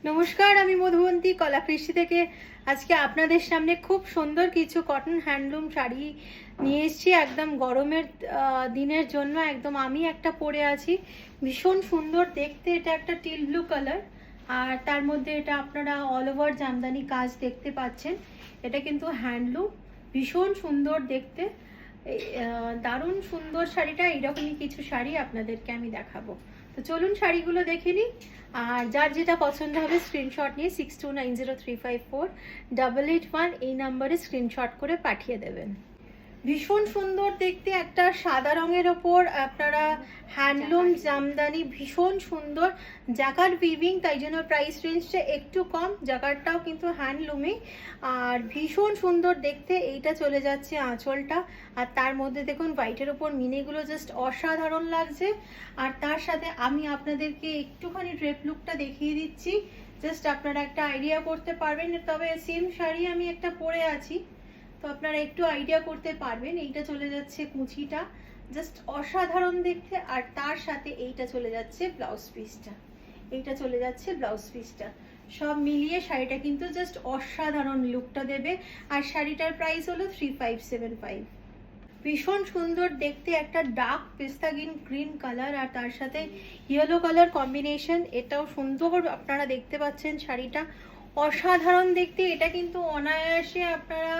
নমস্কার, আমি মধুবন্তী কলাকৃষি থেকে আজকে আপনাদের সামনে খুব সুন্দর কিছু কটন হ্যান্ডলুম শাড়ি নিয়ে এসেছি। একদম গরমের দিনের জন্য একদম আমি একটা পরে আছি, ভীষণ সুন্দর দেখতে। এটা একটা টিল ব্লু কালার, আর তার মধ্যে এটা আপনারা অল ওভার জামদানি কাজ দেখতে পাচ্ছেন। এটা কিন্তু হ্যান্ডলুম, ভীষণ সুন্দর দেখতে। দারুণ সুন্দর শাড়িটা। এইরকমই কিছু শাড়ি আপনাদেরকে আমি দেখাবো, তো চলুন শাড়িগুলো দেখে নিই। আর যার যেটা পছন্দ হবে স্ক্রিনশট নিয়ে 6290354881 এই নাম্বারে স্ক্রিনশট করে পাঠিয়ে দেবেন। ভীষণ সুন্দর দেখতে একটা সাদা রঙের ওপর আপনারা হ্যান্ডলুম জামদানি, ভীষণ সুন্দর জাকার উইভিং, তাই জন্য প্রাইস রেঞ্জটা একটু কম। জাকারটাও কিন্তু হ্যান্ডলুমে, আর ভীষণ সুন্দর দেখতে। এইটা চলে যাচ্ছে আঁচলটা, আর তার মধ্যে দেখুন হোয়াইটের ওপর মিনেগুলো জাস্ট অসাধারণ লাগছে। আর তার সাথে আমি আপনাদেরকে একটুখানি ড্রেপ লুকটা দেখিয়ে দিচ্ছি, জাস্ট আপনারা একটা আইডিয়া করতে পারবেন। তবে সেম শাড়ি আমি একটা পরে আছি, তো আপনারা একটু আইডিয়া করতে পারবেন। এইটা চলে যাচ্ছে কুচিটা, জাস্ট অসাধারণ দেখতে। আর তার সাথে এইটা চলে যাচ্ছে ব্লাউজ পিসটা, এইটা চলে যাচ্ছে ব্লাউজ পিসটা। সব মিলিয়ে শাড়িটা কিন্তু জাস্ট অসাধারণ লুকটা দেবে। আর শাড়িটার প্রাইস হলো 3575। ভীষণ সুন্দর দেখতে একটা ডার্ক পেস্তা গ্রিন কালার, আর তার সাথে ইয়েলো কালার কম্বিনেশন। এটাও সুন্দর আপনারা দেখতে পাচ্ছেন, শাড়িটা অসাধারণ দেখতে। এটা কিন্তু অনায়াসে আপনারা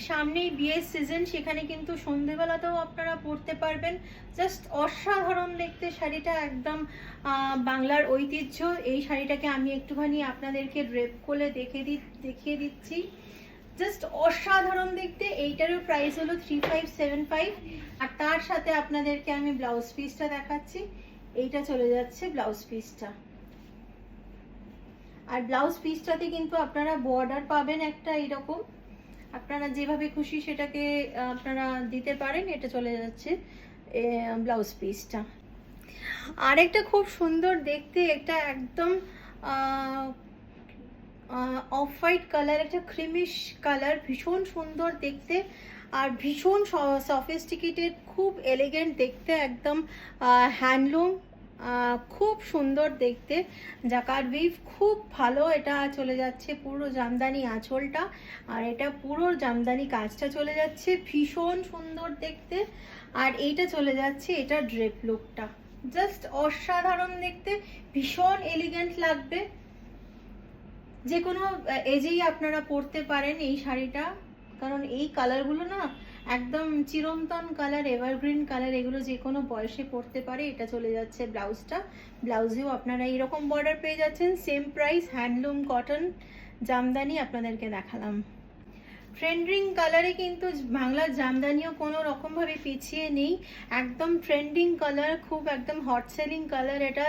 সামনেই বিয়ের সিজন, সেখানে কিন্তু সন্ধেবেলাতেও আপনারা পরতে পারবেন। জাস্ট অসাধারণ দেখতে শাড়িটা, একদম বাংলার ঐতিহ্য। এই শাড়িটাকে আমি একটুখানি আপনাদেরকে ড্রেপ করে দেখিয়ে দিচ্ছি, জাস্ট অসাধারণ দেখতে। এইটারও প্রাইস হলো 3575। আর তার সাথে আপনাদেরকে আমি ব্লাউজ পিসটা দেখাচ্ছি। এইটা চলে যাচ্ছে ব্লাউজ পিসটা, আর ব্লাউজ পিসটাতে কিন্তু আপনারা বর্ডার পাবেন একটা এরকম, আপনারা যেভাবে খুশি সেটাকে আপনারা দিতে পারেন। এটা চলে যাচ্ছে ব্লাউজ পিসটা। আরেকটা খুব সুন্দর দেখতে, এটা একদম অফ হোয়াইট কালার, একটা ক্রিমিশ কালার, ভীষণ সুন্দর দেখতে আর ভীষণ সফিস্টিকেটেড, খুব এলিগেন্ট দেখতে, একদম হ্যান্ডলুম, খুব সুন্দর দেখতে। জাকার উইভ খুব ভালো। এটা চলে যাচ্ছে পুরো জামদানি আঁচলটা, আর এটা পুরো জামদানি কাজটা চলে যাচ্ছে, ভীষণ সুন্দর দেখতে। আর এইটা চলে যাচ্ছে এটা ড্রেপ লুকটা, জাস্ট অসাধারণ দেখতে, ভীষণ এলিগেন্ট লাগবে। যে কোনো এজেই আপনারা পরতে পারেন এই শাড়িটা, কারণ এই কালারগুলো না একদম চিরন্তন কালার, এভারগ্রিন কালার, এগুলো যে কোনো বয়সে পরতে পারে। এটা চলে যাচ্ছে ব্লাউজটা, ব্লাউজেও আপনারা এইরকম বর্ডার পেয়ে যাচ্ছেন। Same price, handloom cotton Jamdani আপনাদেরকে দেখালাম। ট্রেন্ডিং কালারে কিন্তু বাংলার জামদানিও কোনো রকমভাবে পিছিয়ে নেই, একদম ট্রেন্ডিং কালার, খুব একদম হট সেলিং কালার। এটা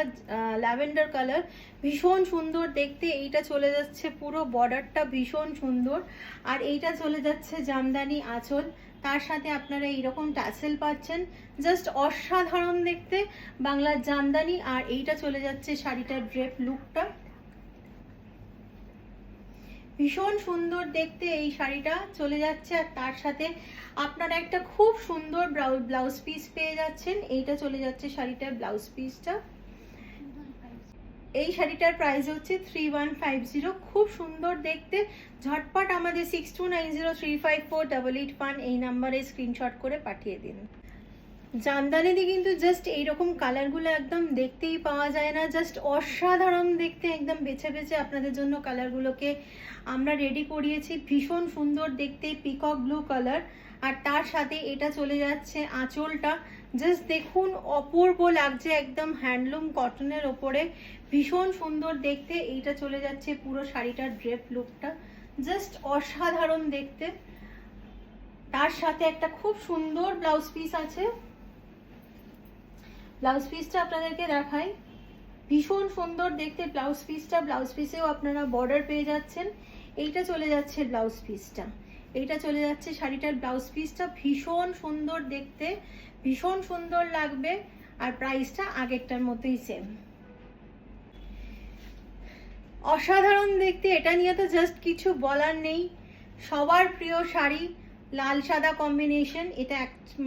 ল্যাভেন্ডার কালার, ভীষণ সুন্দর দেখতে। এইটা চলে যাচ্ছে পুরো বর্ডারটা ভীষণ সুন্দর, আর এইটা চলে যাচ্ছে জামদানি আঁচল, তার সাথে আপনারা এইরকম টাসেল পাচ্ছেন, জাস্ট অসাধারণ দেখতে বাংলার জামদানি। আর এইটা চলে যাচ্ছে শাড়িটার ড্রেপ লুকটা, ভীষণ সুন্দর দেখতে এই শাড়িটা চলে যাচ্ছে। আর তার সাথে আপনারা একটা খুব সুন্দর ব্লাউজ পিস পেয়ে যাচ্ছেন। এইটা চলে যাচ্ছে শাড়িটার ব্লাউজ পিসটা। এই শাড়িটার প্রাইস হচ্ছে 3150, খুব সুন্দর দেখতে। ঝটপট আমাদের 6290354881 এই নাম্বারে স্ক্রিনশট করে পাঠিয়ে দিন। জামদানিতে কিন্তু জাস্ট এইরকম কালারগুলো একদম দেখতেই পাওয়া যায় না, জাস্ট অসাধারণ দেখতে। একদম বেছে বেছে আপনাদের জন্য কালারগুলোকে আমরা রেডি করিয়েছি, ভীষণ সুন্দর দেখতে, পিকক ব্লু কালার। আর তার সাথে এটা চলে যাচ্ছে আঁচলটা, জাস্ট দেখুন অপূর্ব লাগছে, একদম হ্যান্ডলুম কটনের ওপরে, ভীষণ সুন্দর দেখতে। এইটা চলে যাচ্ছে পুরো শাড়িটার ড্রেপ লুকটা, জাস্ট অসাধারণ দেখতে। তার সাথে একটা খুব সুন্দর ব্লাউজ পিস আছে, ব্লাউজ পিসটা আপনাদেরকে দেখাই, ভীষণ সুন্দর দেখতে ব্লাউজ পিসটা। ব্লাউজ পিসেও আপনারা বর্ডার পেয়ে যাচ্ছেন। এইটা চলে যাচ্ছে ব্লাউজ পিসটা, এইটা চলে যাচ্ছে শাড়িটার ব্লাউজ পিসটা, ভীষণ সুন্দর দেখতে, ভীষণ সুন্দর লাগবে। আর প্রাইসটা আগেরটার মতোই সেম, অসাধারণ দেখতে। এটা নিয়ে তো জাস্ট কিছু বলার নেই, সবার প্রিয় শাড়ি, লাল সাদা কম্বিনেশন। এটা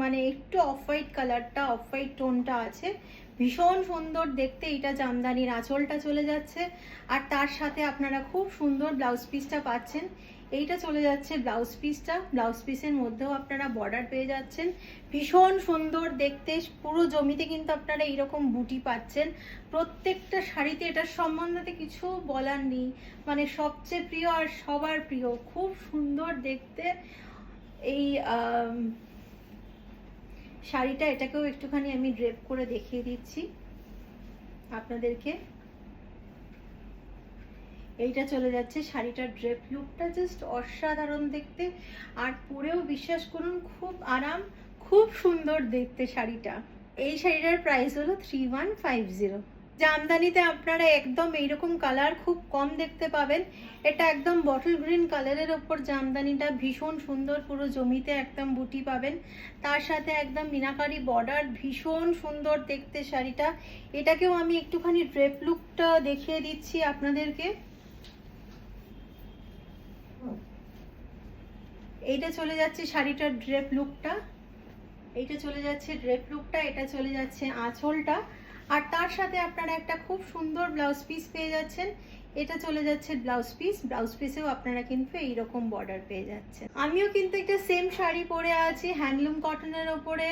মানে একটু অফ হোয়াইট কালারটা, অফ হোয়াইট টোনটা আছে, ভীষণ সুন্দর দেখতে। এটা জামদানির আঁচলটা চলে যাচ্ছে, আর তার সাথে আপনারা খুব সুন্দর ব্লাউজ পিসটা পাচ্ছেন। এইটা চলে যাচ্ছে ব্লাউজ পিসটা, ব্লাউজ পিসের মধ্যেও আপনারা বর্ডার পেয়ে যাচ্ছেন। ভীষণ সুন্দর দেখতে, পুরো জমিতে কিন্তু আপনারা এইরকম বুটি পাচ্ছেন। প্রত্যেকটা শাড়িতে এটার সম্বন্ধে কিছু বলার নেই, মানে সবচেয়ে প্রিয় আর সবার প্রিয়, খুব সুন্দর দেখতে এই শাড়িটা। এটাকেও একটুখানি আমি ড্রেপ করে দেখিয়ে দিচ্ছি আপনাদেরকে। এইটা চলে যাচ্ছে শাড়িটার ড্রেপ লুকটা, জাস্ট অসাধারণ দেখতে, আর পরেও বিশ্বাস করুন খুব আরাম, খুব সুন্দর দেখতে শাড়িটা। এই শাড়িটার প্রাইস হলো 3150। জামদানিতে আপনারা একদম এইরকম কালার খুব কম দেখতে পাবেন। এটা একদম বটল গ্রিন কালারের ওপর জামদানিটা, ভীষণ সুন্দর, পুরো জমিতে একদম বুটি পাবেন, তার সাথে একদম মিনাকারি বর্ডার, ভীষণ সুন্দর দেখতে শাড়িটা। এটাকেও আমি একটুখানি ড্রেপ লুকটা দেখিয়ে দিচ্ছি আপনাদেরকে। এইটা চলে যাচ্ছে শাড়িটার ড্রেপ লুকটা, এইটা চলে যাচ্ছে ড্রেপ লুকটা, এটা চলে যাচ্ছে আঁচলটা, আর তার সাথে আপনারা একটা খুব সুন্দর ব্লাউজ পিস পেয়ে যাচ্ছেন। এটা চলে যাচ্ছে ব্লাউজ পিস, ব্লাউজ পিসেও আপনারা কিন্তু এইরকম বর্ডার পেয়ে যাচ্ছেন। আমিও কিন্তু একটা সেম শাড়ি পরে আছি হ্যান্ডলুম কটনের ওপরে,